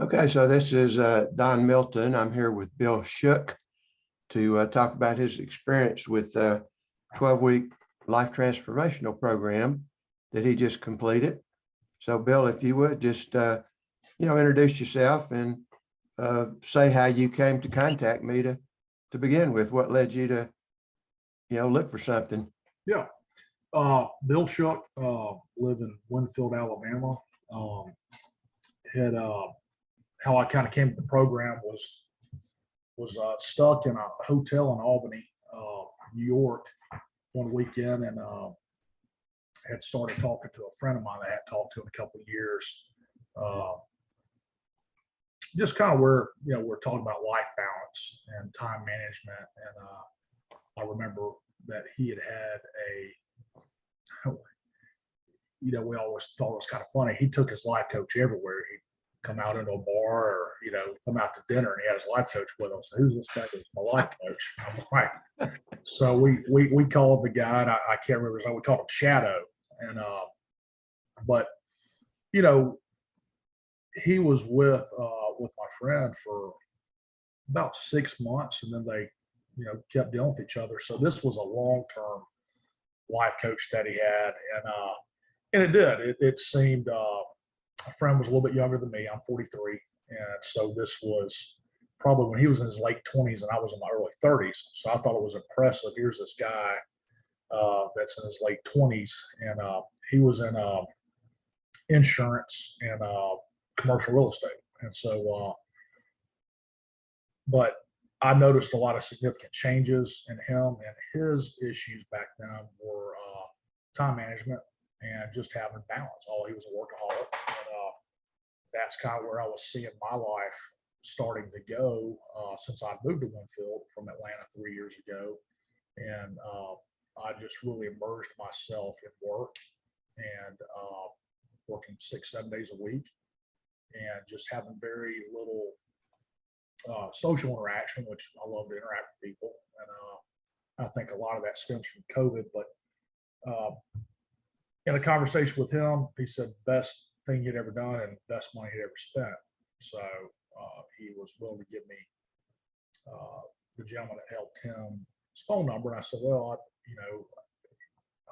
Okay, so this is Don Milton. I'm here with Bill Shook to talk about his experience with the 12-week life transformational program that he just completed. So Bill, if you would just, introduce yourself and say how you came to contact me to begin with, what led you to, look for something. Yeah. Bill Shook, live in Winfield, Alabama. Had how I kind of came to the program was stuck in a hotel in Albany, New York, one weekend, and had started talking to a friend of mine that I had talked to in a couple of years. Just kind of where we're talking about life balance and time management, and I remember that he had we always thought it was kind of funny. He took his life coach everywhere. He'd come out into a bar or, come out to dinner, and he had his life coach with him. So who's this guy? It's my life coach. I'm like, so we called the guy, and I can't remember his name. We called him Shadow. And, but, he was with my friend for about 6 months, and then they, kept dealing with each other. So this was a long-term life coach that he had. And it did. It seemed, my friend was a little bit younger than me. I'm 43. And so this was probably when he was in his late 20s and I was in my early 30s. So I thought it was impressive. Here's this guy that's in his late 20s, and he was in insurance and commercial real estate. And so, but I noticed a lot of significant changes in him, and his issues back then were time management and just having balance. He was a workaholic, and that's kind of where I was seeing my life starting to go since I moved to Winfield from Atlanta 3 years ago. And I just really immersed myself in work and working 6-7 days a week, and just having very little social interaction, which I love to interact with people. And I think a lot of that stems from COVID. But in a conversation with him, he said best thing he'd ever done and best money he'd ever spent. So he was willing to give me the gentleman that helped him his phone number. And I said, well,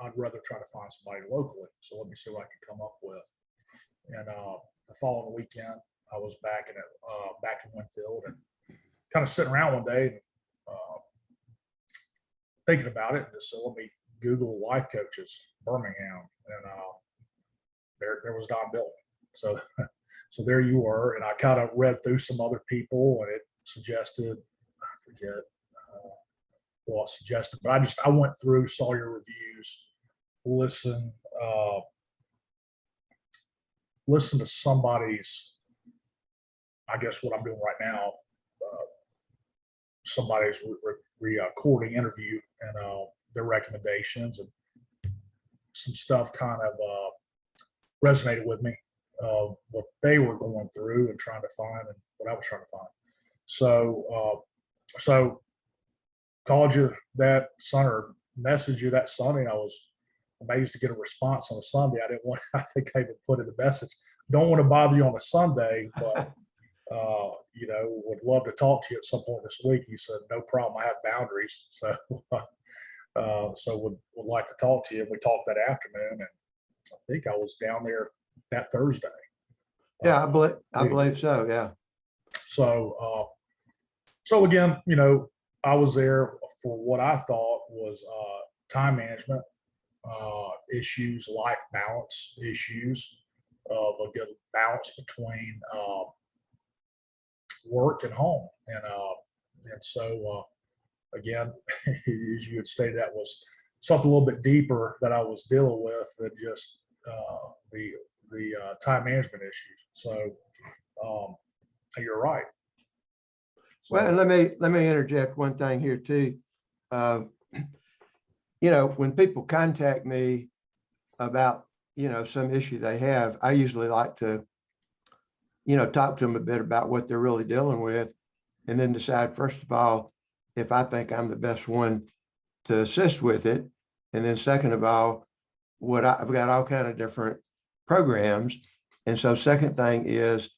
I'd rather try to find somebody locally. So let me see what I could come up with. And the following weekend, I was back in Winfield, and kind of sitting around one day and thinking about it, and just said, let me Google life coaches Birmingham, and there was Don Milton. So so there you were, and I kind of read through some other people, and it suggested, I forget what it suggested, but I went through, saw your reviews, listened to somebody's, I guess what I'm doing right now, somebody's recording interview, and their recommendations, and some stuff kind of resonated with me of what they were going through and trying to find, and what I was trying to find. So called you that Sunday, or messaged you that Sunday, and I was amazed to get a response on a Sunday. I think I even put in the message, don't want to bother you on a Sunday, but would love to talk to you at some point this week. You said, no problem, I have boundaries. So would like to talk to you. And we talked that afternoon, and I think I was down there that Thursday. Yeah, I believe so. Yeah. So again, I was there for what I thought was time management issues, life balance issues, of a good balance between work and home. And so again, as you had stated, that was something a little bit deeper that I was dealing with than just the time management issues. So you're right. So, Well, and let me interject one thing here too. When people contact me about, some issue they have, I usually like to, talk to them a bit about what they're really dealing with, and then decide, first of all, if I think I'm the best one to assist with it. And then second of all, I've got all kind of different programs. And so second thing is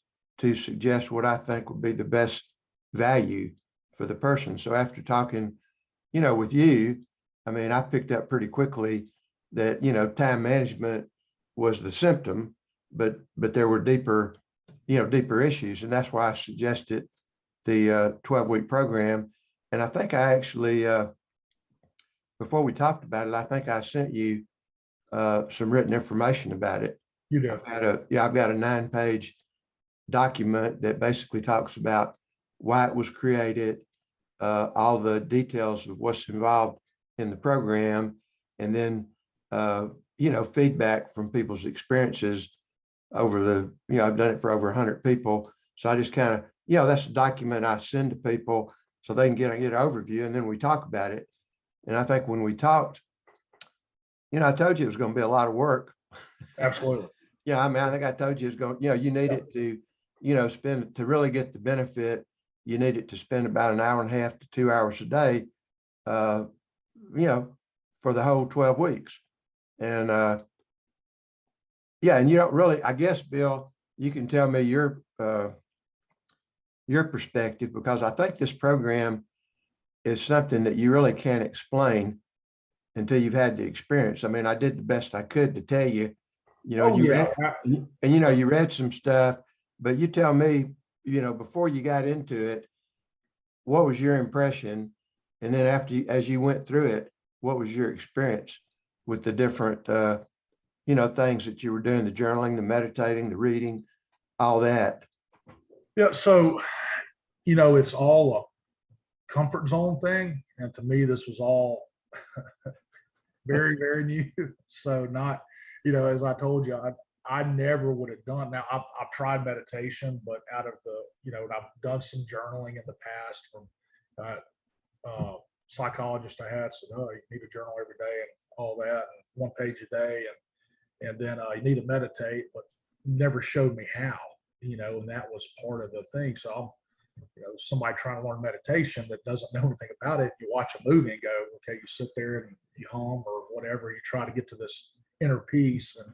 to suggest what I think would be the best value for the person. So after talking, with you, I mean, I picked up pretty quickly that, time management was the symptom, but there were deeper issues. And that's why I suggested the 12-week program. And I think I actually, before we talked about it, I think I sent you some written information about it. You do. I've got a 9-page document that basically talks about why it was created, all the details of what's involved in the program, and then, feedback from people's experiences over I've done it for over 100 people. So I just kind of, that's a document I send to people so they can get an overview, and then we talk about it. And I think when we talked, I told you it was going to be a lot of work. Absolutely. Yeah, I mean, I think I told you it's going, you need it to, spend to really get the benefit. You need it to spend about 1.5 to 2 hours a day, for the whole 12 weeks. And and you don't really, I guess, Bill, you can tell me your perspective, because I think this program is something that you really can't explain until you've had the experience. I mean, I did the best I could to tell you, read, and you read some stuff, but you tell me, before you got into it, what was your impression? And then as you went through it, what was your experience with the different, things that you were doing, the journaling, the meditating, the reading, all that? Yeah. So, it's all a comfort zone thing. And to me, this was all very, very new. So not, as I told you, I never would have done. Now I've tried meditation, but out of the, I've done some journaling in the past from psychologist I had said, oh, you need to journal every day and all that, and 1 page a day. And then you need to meditate, but never showed me how, and that was part of the thing. So I'm, somebody trying to learn meditation that doesn't know anything about it. You watch a movie and go, okay, you sit there and you hum or whatever, you try to get to this inner peace. And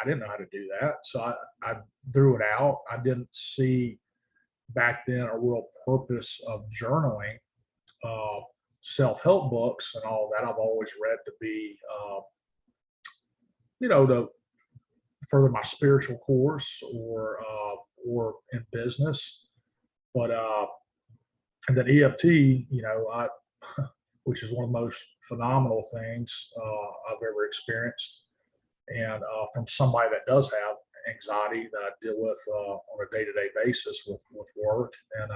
I didn't know how to do that. So I threw it out. I didn't see back then a real purpose of journaling. Self-help books and all that I've always read to be, to further my spiritual course or in business. But and then EFT, I which is one of the most phenomenal things I've ever experienced, and from somebody that does have anxiety that I deal with on a day-to-day basis with work and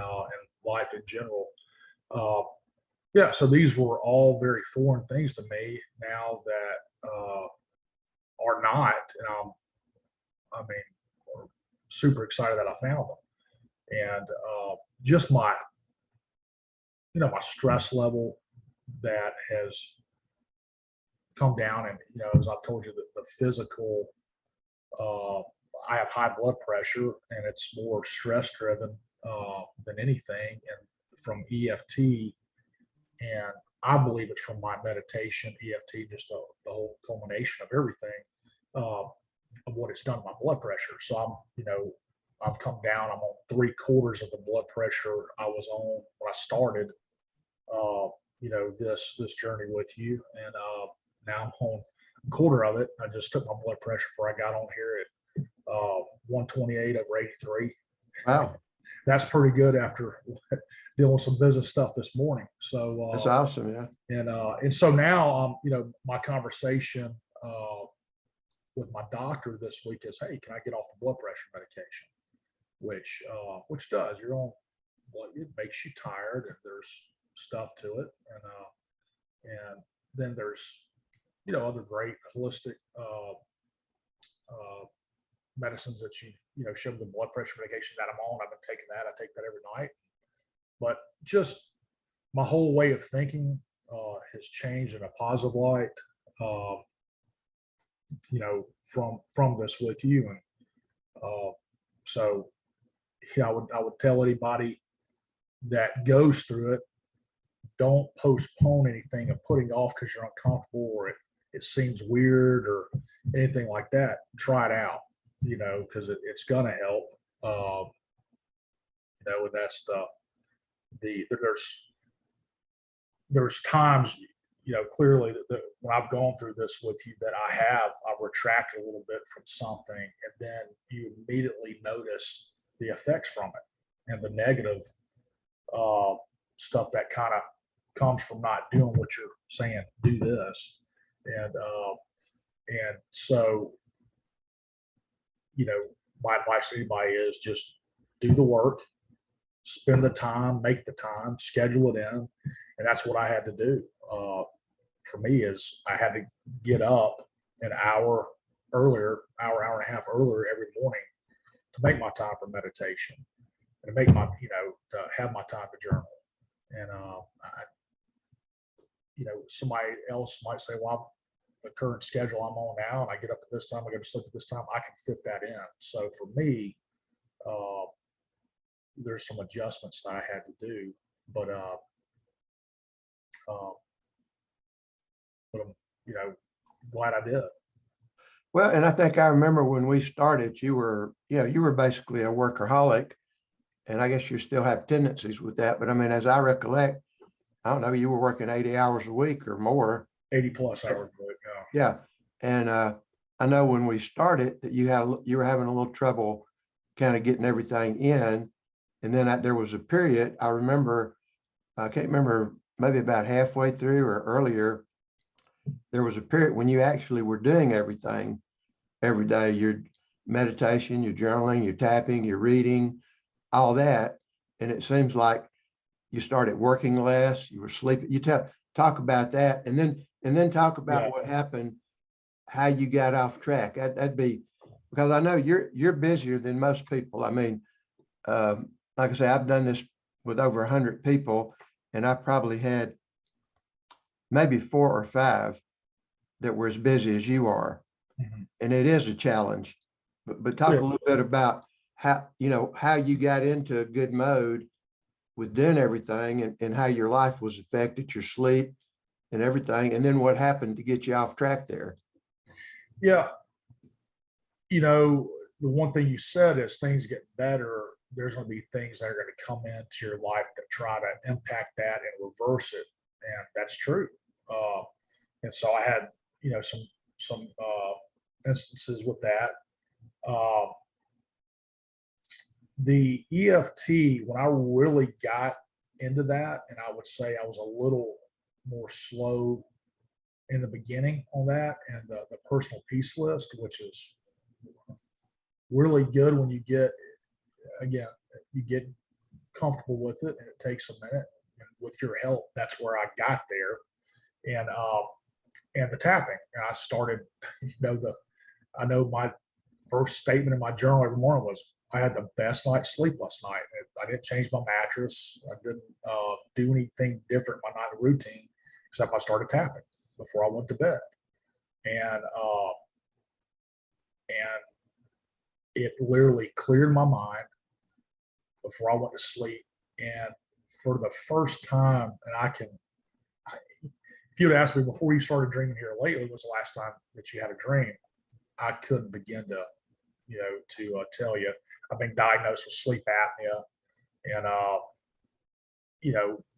life in general. So these were all very foreign things to me now that are not, and I'm super excited that I found them. And just my stress level that has come down, and as I've told you, the physical, I have high blood pressure, and it's more stress driven than anything, and from EFT, and I believe it's from my meditation, EFT, just the whole culmination of everything of what it's done to my blood pressure. So I've come down. I'm on 3/4 of the blood pressure I was on when I started, this journey with you, and now I'm on 1/4 of it. I just took my blood pressure before I got on here at 128/83. Wow, That's pretty good after dealing with some business stuff this morning. So that's awesome. Yeah. and so now my conversation with my doctor this week is, hey, can I get off the blood pressure medication? Which does, you're on, it makes you tired, and there's stuff to it, and then there's other great holistic medicines that show the blood pressure medication that I'm on. I've been taking that. I take that every night. But just my whole way of thinking has changed in a positive light. From this with you, and so I would tell anybody that goes through it, don't postpone anything of putting off because you're uncomfortable or it seems weird or anything like that. Try it out, because it's gonna help. and that's there's times, clearly that when I've gone through this with you, that I've retracted a little bit from something, and then you immediately notice the effects from it and the negative uh, stuff that kind of comes from not doing what you're saying. Do this, and so my advice to anybody is just do the work, spend the time, make the time, schedule it in, and that's what I had to do. For me, is I had to get up an hour earlier, hour and a half earlier every morning to make my time for meditation and to make my, to have my time to journal. And somebody else might say, well, the current schedule I'm on now, and I get up at this time, I go to sleep at this time, I can fit that in. So for me, there's some adjustments that I had to do, but I'm, glad I did. Well, and I think I remember when we started, you were basically a workaholic, and I guess you still have tendencies with that. But I mean, as I recollect, I don't know, you were working 80 hours a week or more. 80 plus hours a week. Yeah. And I know when we started that you were having a little trouble kind of getting everything in. And then there was a period, I remember, I can't remember, maybe about halfway through or earlier, there was a period when you actually were doing everything every day, your meditation, your journaling, your tapping, your reading, all that. And it seems like you started working less, you were sleeping. You talk about that, and then talk about what happened, how you got off track. That'd be, because I know you're busier than most people. I mean, like I say, I've done this with over 100 people, and I probably had maybe 4 or 5 that were as busy as you are. Mm-hmm. And it is a challenge. But talk a little bit about how you got into a good mode with doing everything, and how your life was affected, your sleep and everything, and then what happened to get you off track there. Yeah. The one thing you said is things get better. There's going to be things that are going to come into your life that try to impact that and reverse it. And that's true. And so I had, some instances with that. The EFT, when I really got into that, and I would say I was a little more slow in the beginning on that, and the personal peace list, which is really good when you get comfortable with it, and it takes a minute. And with your help, that's where I got there. And the tapping, and I started, I know my first statement in my journal every morning was, I had the best night's sleep last night. I didn't change my mattress. I didn't do anything different in my nightly routine, except I started tapping before I went to bed. And it literally cleared my mind before I went to sleep. And for the first time, and if you'd asked me before you started dreaming here lately, was the last time that you had a dream, I couldn't begin to, tell you. I've been diagnosed with sleep apnea, and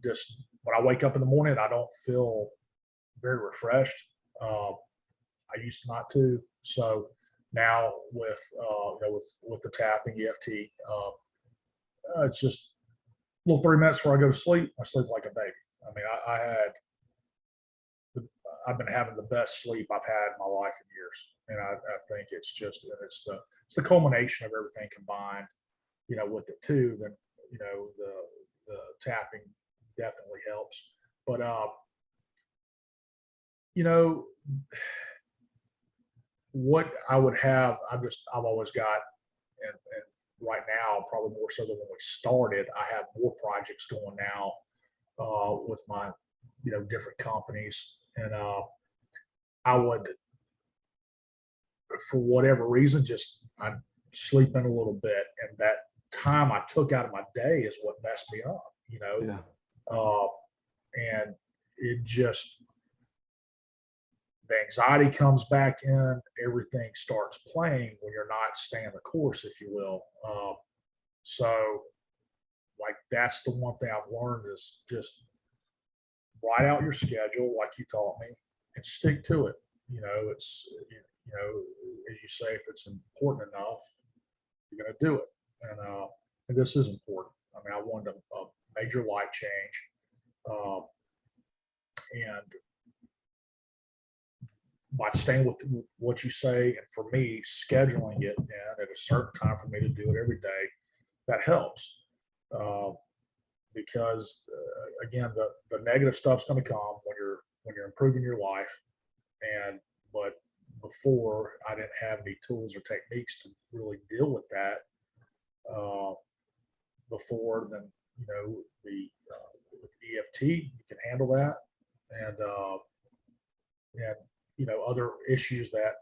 just when I wake up in the morning, I don't feel very refreshed. I used not to. So now with the tapping EFT, it's just a little 30 minutes before I go to sleep. I sleep like a baby. I mean, I've been having the best sleep I've had in my life in years, and I think it's the culmination of everything combined, with it too. Then the tapping definitely helps, but what I would have, I've always got, and right now probably more so than when we started, I have more projects going now with my different companies. And I would, for whatever reason, I'd sleep in a little bit, and that time I took out of my day is what messed me up, Yeah. And it just, the anxiety comes back in, everything starts playing when you're not staying the course, if you will. So like that's the one thing I've learned is just write out your schedule like you taught me and stick to it. It's, as you say, if it's important enough, you're going to do it. And this is important. I mean, I wanted a major life change. And by staying with what you say, and for me, scheduling it in at a certain time for me to do it every day, that helps. Because again, the negative stuff's going to come when you're improving your life. But before, I didn't have any tools or techniques to really deal with that. Before, then with EFT, you can handle that, and other issues that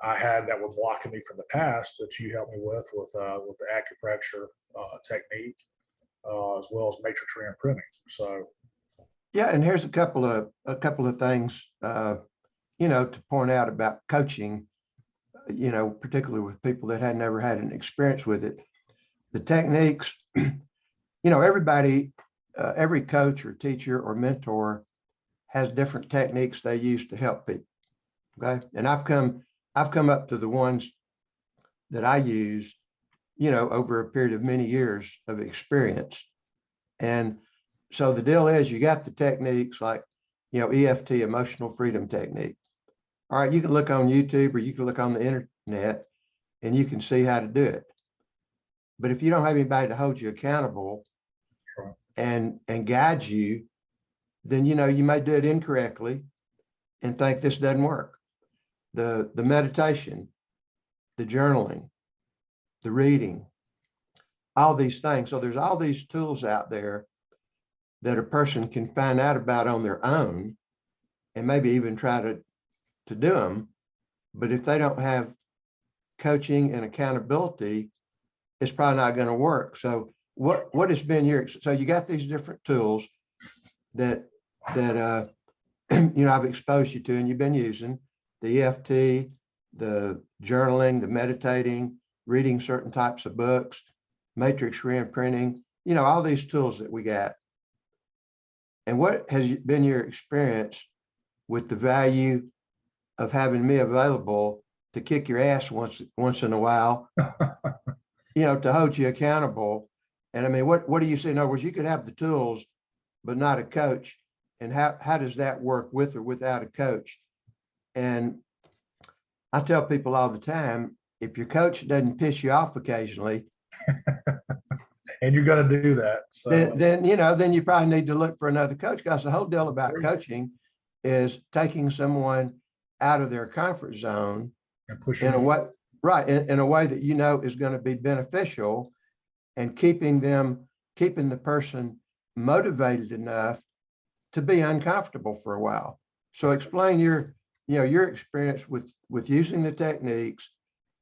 I had that were blocking me from the past that you helped me with the acupressure technique, as well as matrix reimprinting. So Yeah, and here's a couple of things, to point out about coaching, particularly with people that had never had an experience with it. The techniques, everybody, every coach or teacher or mentor has different techniques they use to help people. Okay. And I've come up to the ones that I use, over a period of many years of experience. And so the deal is you got the techniques like, EFT, emotional freedom technique. All right. You can look on YouTube or you can look on the internet and you can see how to do it. But if you don't have anybody to hold you accountable and guide you, then, you may do it incorrectly and think this doesn't work. The meditation, the journaling, the reading, all these things. So there's all these tools out there that a person can find out about on their own and maybe even try to do them. But if they don't have coaching and accountability, it's probably not going to work. So what has been so you got these different tools that I've exposed you to and you've been using, the EFT, the journaling, the meditating, reading certain types of books, matrix reimprinting, all these tools that we got. And what has been your experience with the value of having me available to kick your ass once in a while, to hold you accountable? And I mean, what do you say? In other words, you could have the tools, but not a coach. And how does that work with or without a coach? And I tell people all the time, if your coach doesn't piss you off occasionally, and you're going to do that, so then you probably need to look for another coach, because the whole deal about coaching is taking someone out of their comfort zone and pushing in a way, right, in a way that is going to be beneficial, and keeping the person motivated enough to be uncomfortable for a while. So explain your experience with using the techniques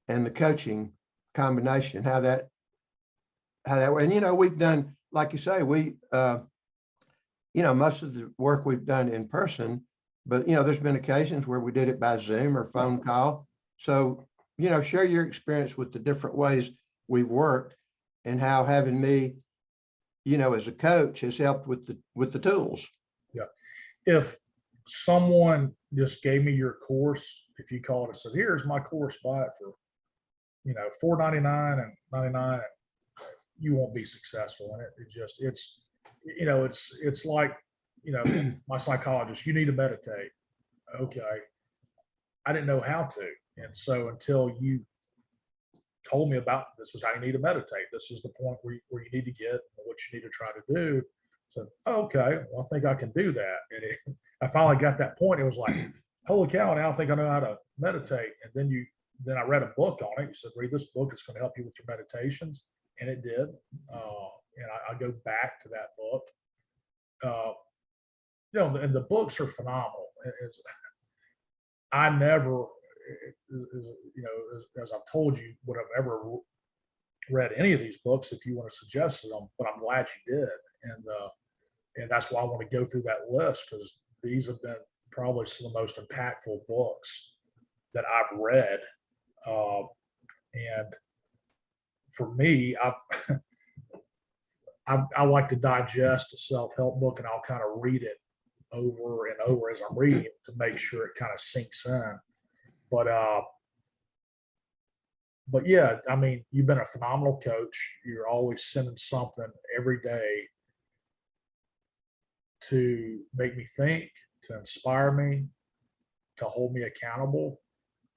and the coaching combination, how that and we've done, like you say, we most of the work we've done in person, but there's been occasions where we did it by Zoom or phone call. So share your experience with the different ways we've worked and how having me as a coach has helped with the tools. Yeah. If someone just gave me your course, if you called and said, here's my course, buy it for $4.99 and $99, you won't be successful in it. It's like, my psychologist, you need to meditate. Okay. I didn't know how to. And so until you told me about, this is how you need to meditate, this is the point where you need to get, what you need to try to do. So, okay, well, I think I can do that. And I finally got that point. It was like, holy cow, now I think I know how to meditate. And then I read a book on it. You said, read this book. It's going to help you with your meditations. And it did. And I go back to that book. And the books are phenomenal. I never, as I've told you, would have ever read any of these books if you want to suggest them, but I'm glad you did. And that's why I want to go through that list, because these have been probably some of the most impactful books that I've read. And for me, I like to digest a self-help book, and I'll kind of read it over and over as I'm reading it to make sure it kind of sinks in. But yeah, I mean, you've been a phenomenal coach. You're always sending something every day to make me think, to inspire me, to hold me accountable,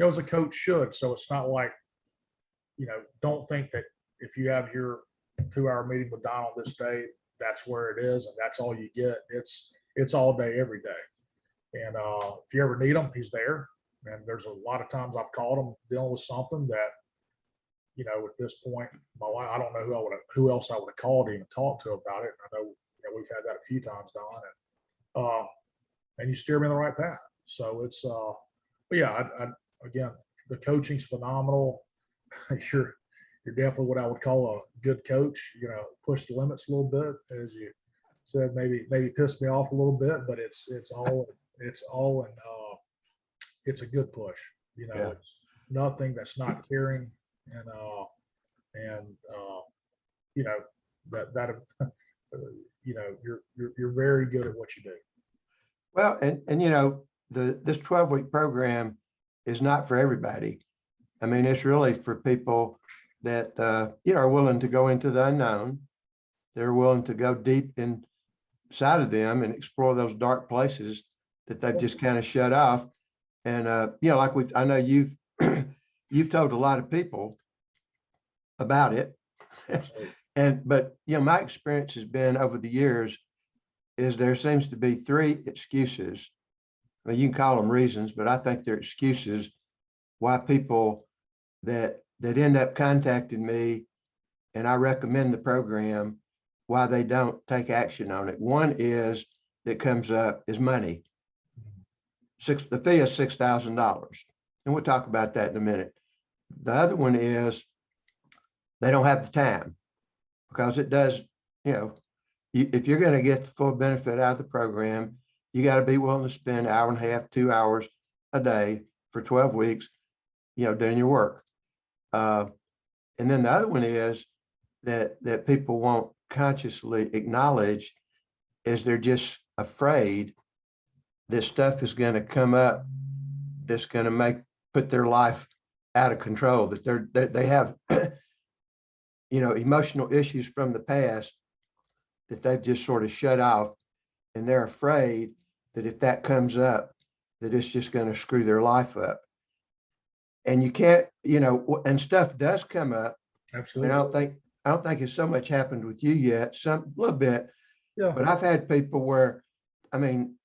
as a coach should. So it's not like, don't think that if you have your 2-hour meeting with Don on this day, that's where it is and that's all you get. It's all day, every day. And if you ever need him, he's there. And there's a lot of times I've called him dealing with something that, at this point, my life, I don't know who else I would have called to even talk to about it. I know, we've had that a few times, Don, and you steer me in the right path. So it's, but yeah, again, the coaching's phenomenal. You're definitely what I would call a good coach. Push the limits a little bit, as you said. Maybe piss me off a little bit, but it's all and it's a good push. Yeah. It's nothing that's not caring, and that you're very good at what you do. Well, and this 12-week program is not for everybody. I mean, it's really for people that are willing to go into the unknown. They're willing to go deep inside of them and explore those dark places that they've just kind of shut off. And like I know you've you've told a lot of people about it. But my experience has been over the years is there seems to be 3 excuses. I mean, you can call them reasons, but I think they're excuses why people that end up contacting me and I recommend the program, why they don't take action on it. One is that comes up is money. The fee is $6,000. And we'll talk about that in a minute. The other one is they don't have the time, because it does, if you're going to get the full benefit out of the program, you got to be willing to spend 1.5 hours, 2 hours a day for 12 weeks, doing your work. And then the other one is that people won't consciously acknowledge is they're just afraid this stuff is going to come up that's going to put their life out of control, that they have emotional issues from the past that they've just sort of shut off, and they're afraid that if that comes up, that it's just going to screw their life up. And you can't, and stuff does come up. Absolutely. And I don't think it's so much happened with you yet, a little bit. Yeah. But I've had people where, I mean,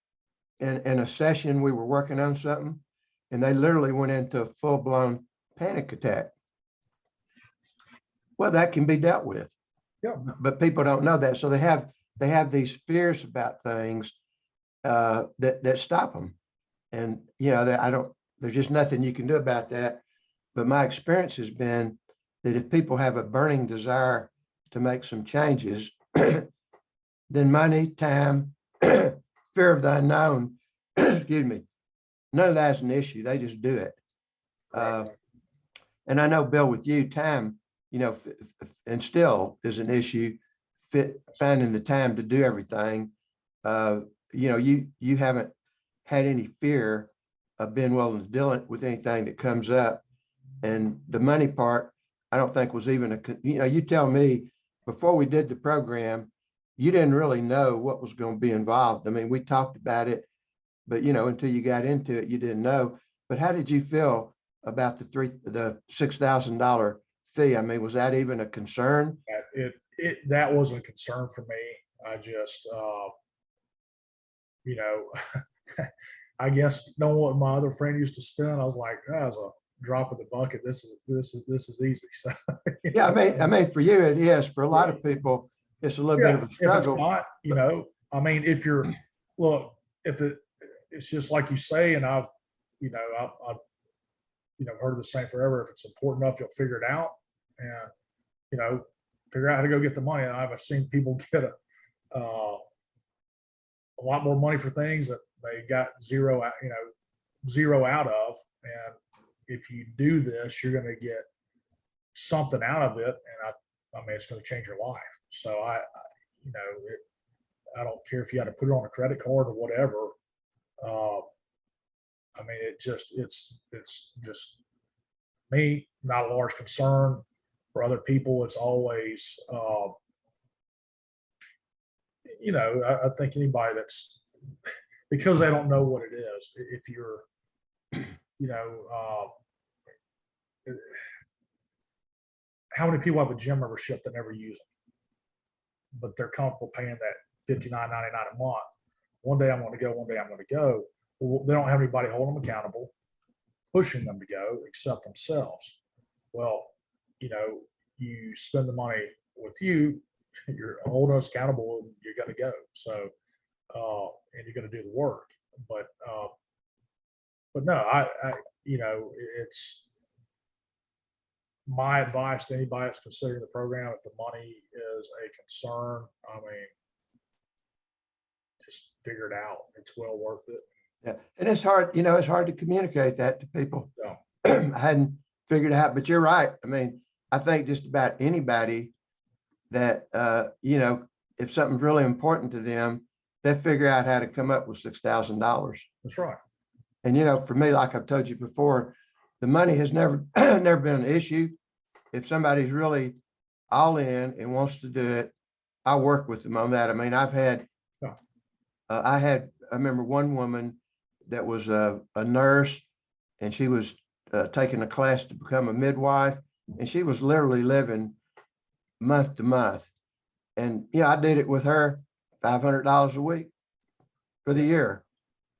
in a session, we were working on something and they literally went into a full-blown panic attack. Well, that can be dealt with. Yeah. But people don't know that. So they have these fears about things that stop them. And, there's just nothing you can do about that. But my experience has been that if people have a burning desire to make some changes, then money, time, fear of the unknown, excuse me, none of that's an issue. They just do it. And I know, Bill, with you, time, and still is an issue, finding the time to do everything. You haven't had any fear of being willing to deal with anything that comes up. And the money part, I don't think was even you tell me before we did the program, you didn't really know what was going to be involved. I mean, we talked about it, but until you got into it, you didn't know. But how did you feel about the $6,000 fee? I mean, was that even a concern? That wasn't a concern for me. I just, I guess knowing what my other friend used to spend, I was like, that was a drop in the bucket. This is easy. So yeah, I mean, for you it is. For a lot of people, it's a little bit of a struggle. If it's not, I mean, it's just like you say, and I've heard the same forever. If it's important enough, you'll figure it out, and figure out how to go get the money. And I've seen people get a lot more money for things that they got zero out of. And if you do this, you're going to get something out of it. And I mean, it's going to change your life. So I don't care if you had to put it on a credit card or whatever. I mean, it's just me, not a large concern. For other people, it's always, I think anybody that's, because they don't know what it is, if you're, you know, how many people have a gym membership that never use them, but they're comfortable paying that $59.99 a month? One day I'm going to go, one day I'm going to go. Well, they don't have anybody holding them accountable, pushing them to go, except themselves. Well, you spend the money with you, you're holding us accountable, and you're going to go. So, and you're going to do the work. But no, it's my advice to anybody that's considering the program. If the money is a concern, I mean, just figure it out. It's well worth it. Yeah, and it's hard, it's hard to communicate that to people. Yeah. I hadn't figured out, but you're right. I mean, I think just about anybody that, if something's really important to them, they figure out how to come up with $6,000. That's right. And, for me, like I've told you before, the money has never, never been an issue. If somebody's really all in and wants to do it, I'll work with them on that. I mean, I remember one woman that was a nurse, and she was taking a class to become a midwife, and she was literally living month to month. And I did it with her, $500 a week for the year.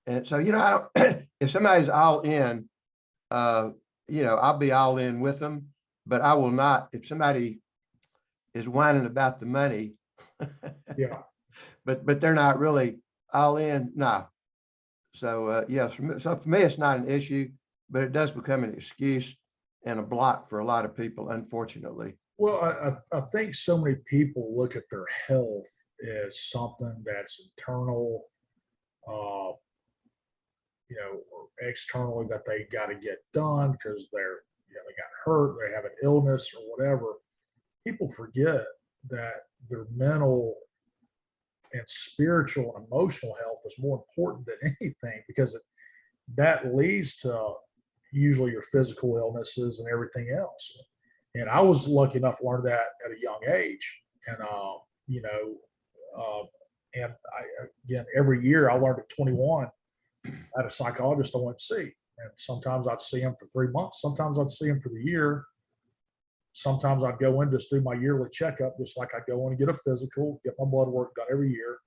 And so, I don't, if somebody's all in, I'll be all in with them, but I will not, if somebody is whining about the money, Yeah. but they're not really all in, no. So, so for me, it's not an issue, but it does become an excuse and a block for a lot of people, unfortunately. Well, I think so many people look at their health as something that's internal, or externally that they got to get done because they got hurt, they have an illness or whatever. People forget that their mental and spiritual and emotional health is more important than anything, because that leads to usually your physical illnesses and everything else. And I was lucky enough to learn that at a young age. And, and again, every year I learned at 21, I had a psychologist I went to see. And sometimes I'd see him for 3 months. Sometimes I'd see him for the year. Sometimes I'd go in just do my yearly checkup, just like I'd go in and get a physical, get my blood work done every year.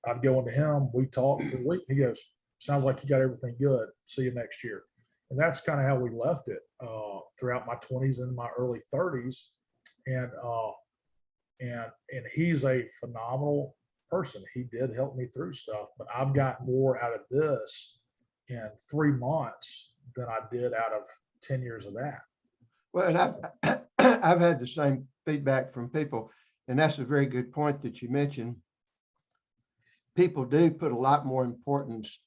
I'd go into him, we talk for a week. He goes, sounds like you got everything good. See you next year. And that's kind of how we left it throughout my 20s and my early 30s. And he's a phenomenal person. He did help me through stuff, but I've got more out of this in 3 months than I did out of 10 years of that. Well, and I've had the same feedback from people, and that's a very good point that you mentioned. People do put a lot more importance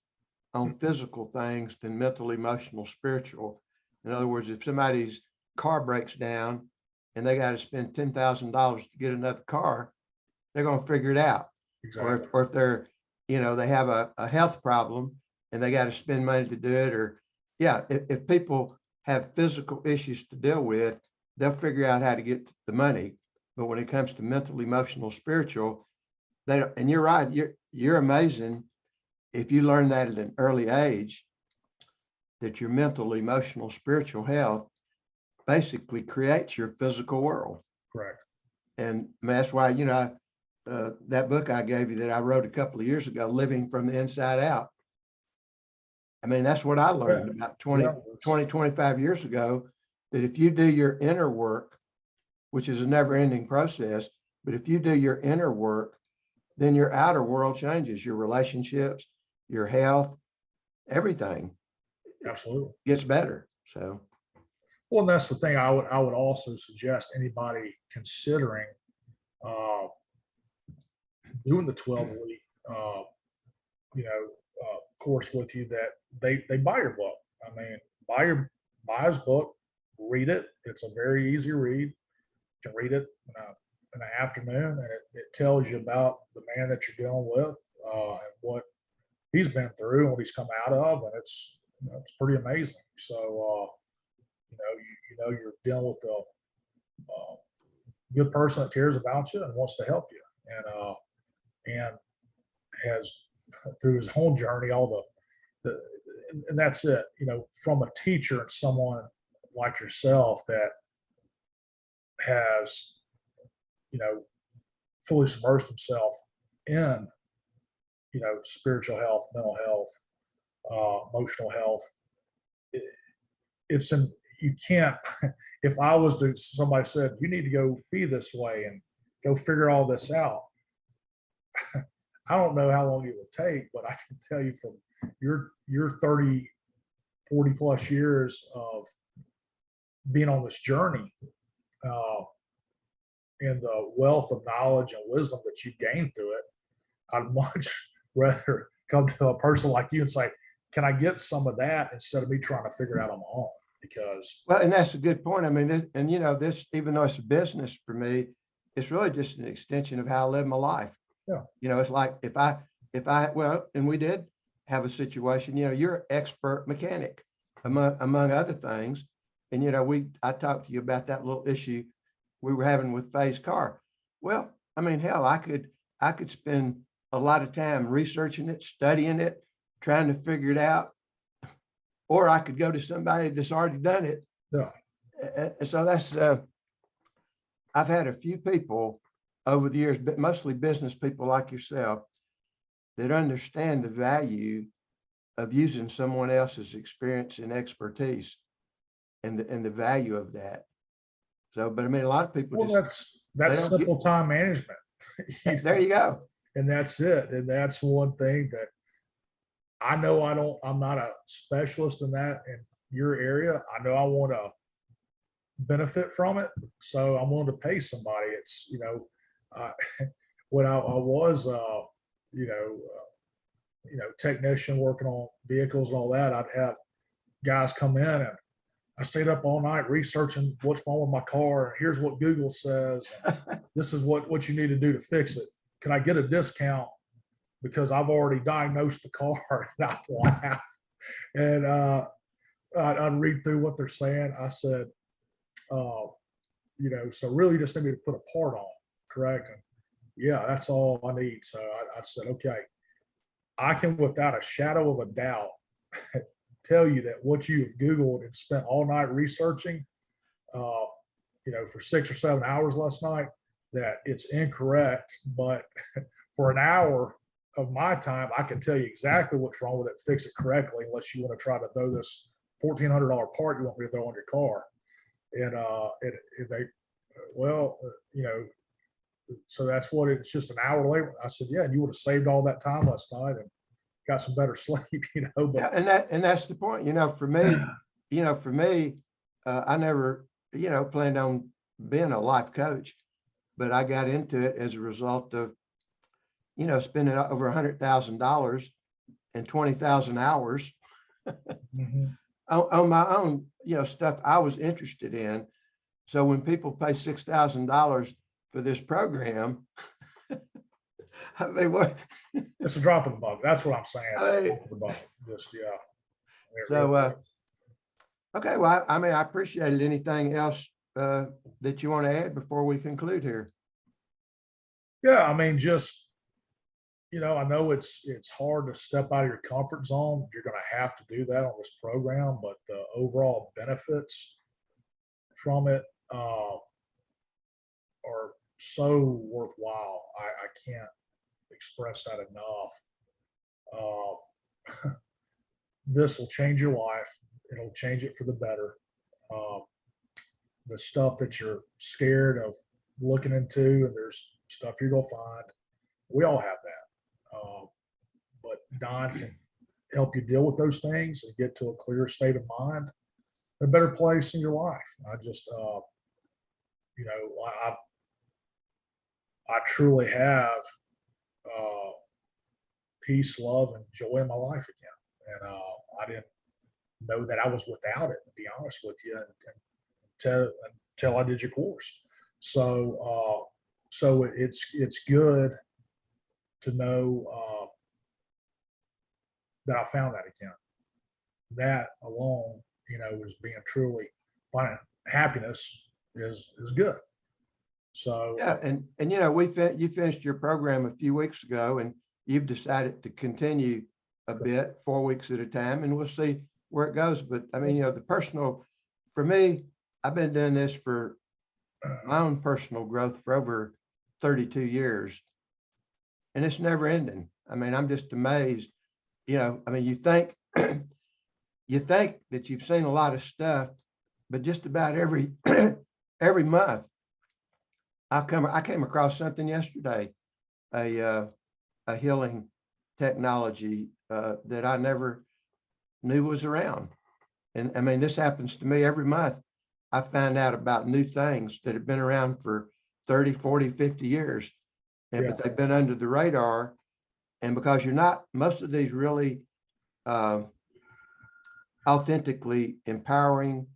on physical things than mental, emotional, spiritual. In other words, if somebody's car breaks down and they got to spend $10,000 to get another car, they're going to figure it out. Exactly. Or if they're, they have a health problem and they got to spend money to do it, or if people have physical issues to deal with, they'll figure out how to get the money. But when it comes to mental, emotional, spiritual, they don't. And you're right, you're amazing if you learn that at an early age, that your mental, emotional, spiritual health basically creates your physical world. Correct. And that's why, that book I gave you that I wrote a couple of years ago, Living from the Inside Out. I mean, that's what I learned about 25 years ago, that if you do your inner work, which is a never ending process, but if you do your inner work, then your outer world changes, your relationships, your health, everything. Absolutely Gets better. So. Well, and that's the thing I would also suggest anybody considering doing the 12-week, course with you, that they buy your book. I mean, buy his book, read it. It's a very easy read. You can read it in the afternoon, and it tells you about the man that you're dealing with, and what he's been through and what he's come out of, and it's pretty amazing. So you're dealing with a good person that cares about you and wants to help you, and has through his whole journey all the and that's it. From a teacher and someone like yourself that has you know fully submersed himself in spiritual health, mental health, emotional health. It, it's an you can't. If I was to somebody said you need to go be this way and go figure all this out, I don't know how long it would take, but I can tell you from your 30, 40 plus years of being on this journey, uh, and the wealth of knowledge and wisdom that you gained through it, I'd much rather come to a person like you and say, can I get some of that instead of me trying to figure it out on my own? Because Well, and that's a good point. I mean, this, even though it's a business for me, it's really just an extension of how I live my life. Yeah. It's like well, and we did have a situation, you're an expert mechanic among other things. And, I talked to you about that little issue we were having with Faye's car. Well, I mean, hell, I could spend a lot of time researching it, studying it, trying to figure it out, or I could go to somebody that's already done it. yeah, And so that's, I've had a few people over the years, but mostly business people like yourself, that understand the value of using someone else's experience and expertise and the value of that. So, but I mean, a lot of people well, just, that's they don't get- simple time management. there you go. And that's it. And that's one thing that I know I'm not a specialist in that in your area. I know I want to benefit from it. So I'm willing to pay somebody. It's, uh, when I was, technician working on vehicles and all that, I'd have guys come in and I stayed up all night researching what's wrong with my car. And here's what Google says. This is what you need to do to fix it. Can I get a discount? Because I've already diagnosed the car. And I laugh. And I'd read through what they're saying. I said, so really you just need me to put a part on, correct? And yeah, that's all I need. So I said, okay, I can without a shadow of a doubt tell you that what you've Googled and spent all night researching, for 6 or 7 hours last night, that it's incorrect. But for an hour of my time, I can tell you exactly what's wrong with it, fix it correctly, unless you want to try to throw this $1,400 part you want me to throw on your car. And so that's what it's just an hour later. I said, yeah, and you would have saved all that time last night and got some better sleep, But Yeah, and that's the point, for me, I never, planned on being a life coach, but I got into it as a result of, spending over $100,000 and 20,000 hours Mhm. on my own, stuff I was interested in. So when people pay $6,000 for this program, I mean, what? It's a drop in the bucket. That's what I'm saying. It's a Hey. drop in the bucket. Just yeah. It So, really is. Okay, well, I mean, I appreciate it. Anything else that you want to add before we conclude here? Yeah, I mean, just I know it's hard to step out of your comfort zone. You're going to have to do that on this program, but the overall benefits from it are so worthwhile. I can't express that enough. This will change your life. It'll change it for the better. Uh, the stuff that you're scared of looking into, and there's stuff you're gonna find. We all have that, but Don can help you deal with those things and get to a clear state of mind, a better place in your life. I just, I truly have peace, love, and joy in my life again, and I didn't know that I was without it. To be honest with you, until I did your course. So so it's good to know that I found that again. That alone, is being truly finding happiness is good. So Yeah, and you finished your program a few weeks ago, and you've decided to continue a bit, 4 weeks at a time, and we'll see where it goes. But I mean, the personal, for me, I've been doing this for my own personal growth for over 32 years, and it's never ending. I mean, I'm just amazed. I mean, you think you think that you've seen a lot of stuff, but just about every every month I came across something yesterday, a healing technology that I never knew was around. And I mean, this happens to me every month. I find out about new things that have been around for 30, 40, 50 years, yeah, but they've been under the radar. And because you're not, most of these really authentically empowering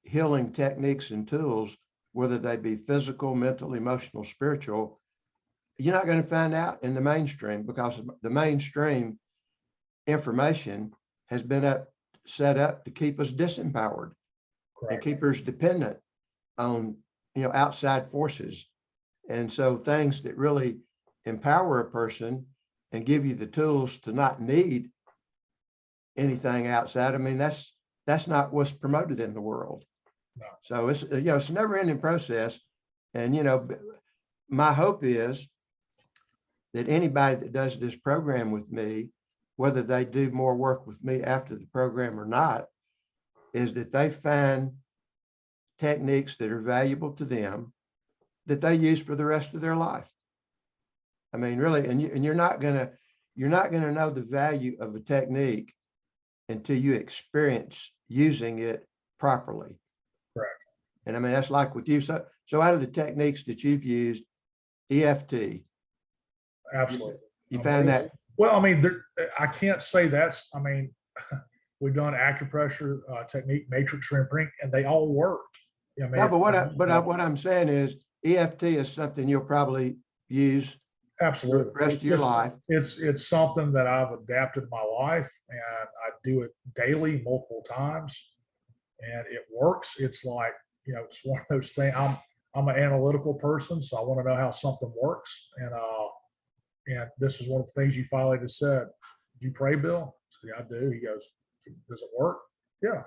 healing techniques and tools, whether they be physical, mental, emotional, spiritual, you're not going to find out in the mainstream, because the mainstream information has been set up to keep us disempowered and correct. keep us dependent on outside forces. And so things that really empower a person and give you the tools to not need anything outside, I mean, that's not what's promoted in the world. No. So it's it's a never ending process. And my hope is that anybody that does this program with me, whether they do more work with me after the program or not, is that they find techniques that are valuable to them that they use for the rest of their life. I mean, really, and you're not gonna know the value of a technique until you experience using it properly. Correct. And I mean, that's like with you. So out of the techniques that you've used, EFT, Absolutely. you found that. Well, I mean, I can't say that's, I mean, we've done acupressure technique, matrix imprinting, and they all worked. I mean, No, but what I'm saying is EFT is something you'll probably use absolutely the rest of your life. It's something that I've adapted to my life, and I do it daily, multiple times, and it works. It's like, it's one of those things. I'm an analytical person, so I want to know how something works. And this is one of the things you finally just said. Do you pray, Bill? I said, yeah, I do. He goes, does it work? Yeah.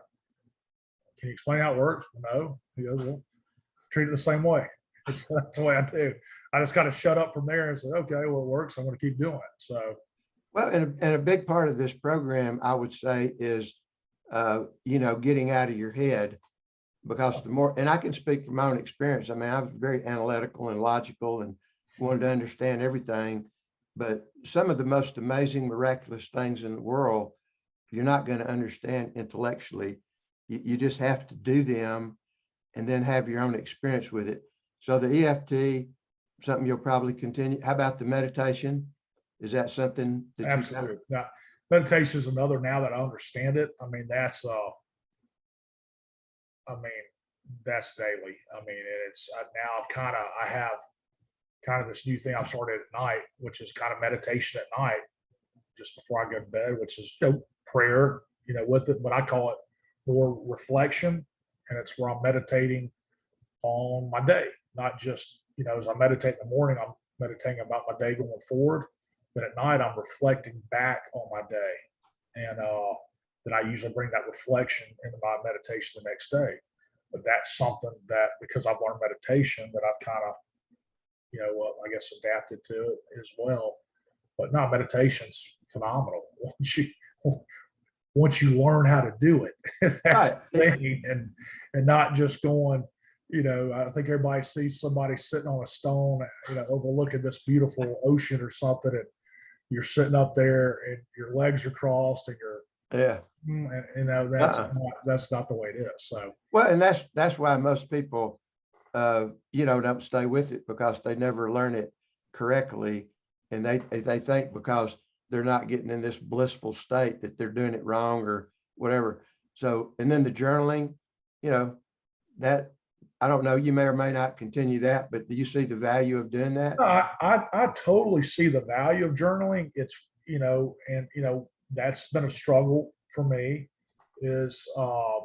Can you explain how it works? No. He goes, well, treat it the same way. That's the way I do. I just got to shut up from there and say, okay, well, it works. I'm going to keep doing it. So, well, and a big part of this program, I would say, is getting out of your head, because the more, and I can speak from my own experience. I mean, I was very analytical and logical and wanted to understand everything, but some of the most amazing, miraculous things in the world, you're not going to understand intellectually. You just have to do them and then have your own experience with it. So the EFT, something you'll probably continue. How about the meditation? Is that something that absolutely. Now, meditation is another, now that I understand it. I mean, that's daily. I mean, it's now I have kind of this new thing I've started at night, which is kind of meditation at night, just before I go to bed, which is prayer, with it, but I call it more reflection. And it's where I'm meditating on my day, not just, as I meditate in the morning, I'm meditating about my day going forward. But at night, I'm reflecting back on my day. And then I usually bring that reflection into my meditation the next day. But that's something that, because I've learned meditation, that I've kind of, I guess, adapted to it as well. But no, meditation's phenomenal. Once you learn how to do it, that's Right. the thing, and not just going, I think everybody sees somebody sitting on a stone, overlooking this beautiful ocean or something, and you're sitting up there and your legs are crossed and Yeah. that's not the way it is. So, Well, and that's why most people, don't stay with it, because they never learn it correctly, and they think because they're not getting in this blissful state that they're doing it wrong or whatever. So, and then the journaling, that I don't know, you may or may not continue that, but do you see the value of doing that? No, I totally see the value of journaling. It's, and that's been a struggle for me is, I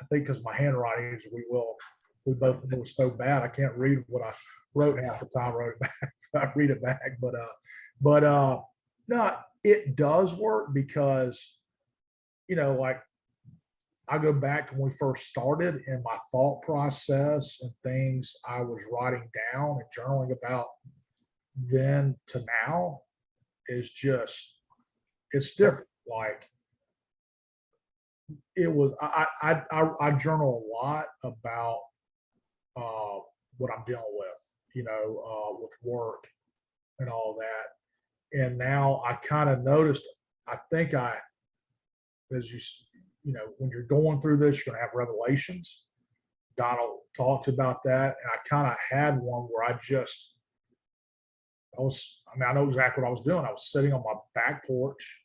think because my handwriting is, we both know is so bad, I can't read what I wrote half the time, I wrote it back. I read it back, but no, it does work because, like I go back to when we first started and my thought process and things I was writing down and journaling about then to now is just, it's different. Like it was, I journal a lot about what I'm dealing with, with work and all that. And now I kind of noticed, I think as when you're going through this, you're going to have revelations. Donald talked about that. And I kind of had one where I know exactly what I was doing. I was sitting on my back porch,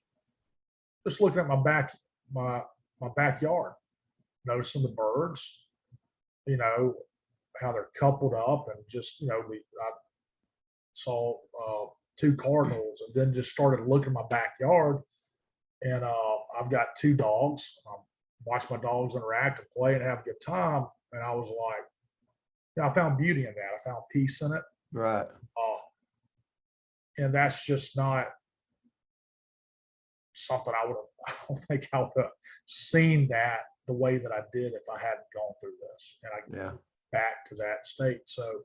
just looking at my backyard, noticing the birds, how they're coupled up and just, I saw two cardinals and then just started looking at my backyard. And I've got two dogs. Watch my dogs interact and play and have a good time. And I was like, I found beauty in that. I found peace in it. Right. And that's just not something I don't think I would have seen that the way that I did if I hadn't gone through this. And I get back to that state. So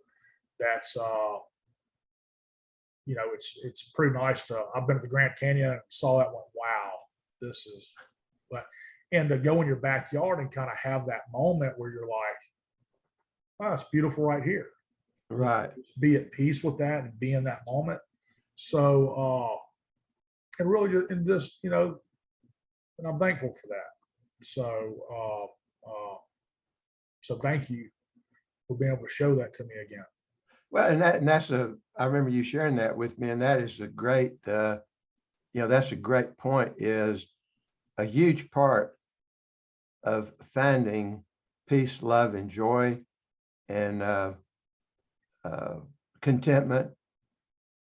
that's, it's pretty nice I've been at the Grand Canyon and saw that one. Wow, this is, and to go in your backyard and kind of have that moment where you're like, oh, it's beautiful right here. Right. Be at peace with that and be in that moment. So, and really, and just, and I'm thankful for that. So, so thank you for being able to show that to me again. Well, and that's I remember you sharing that with me, and that is a great, that's a great point, is a huge part of finding peace, love, and joy, and contentment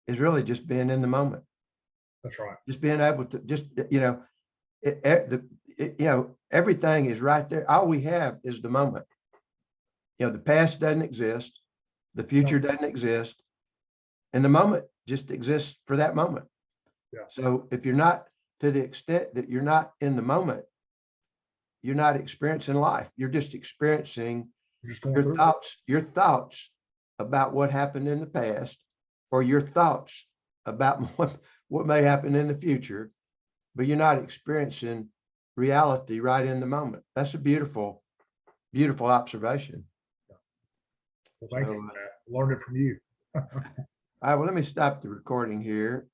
is really just being in the moment. That's right. Just being able to everything is right there. All we have is the moment. The past doesn't exist. The future doesn't exist. And the moment just exists for that moment. Yeah. So if you're not, to the extent that you're not in the moment, you're not experiencing life. You're just experiencing your thoughts about what happened in the past, or your thoughts about what may happen in the future, but you're not experiencing reality right in the moment. That's a beautiful, beautiful observation. Well, thank you for that. Learned it from you. All right, well, let me stop the recording here.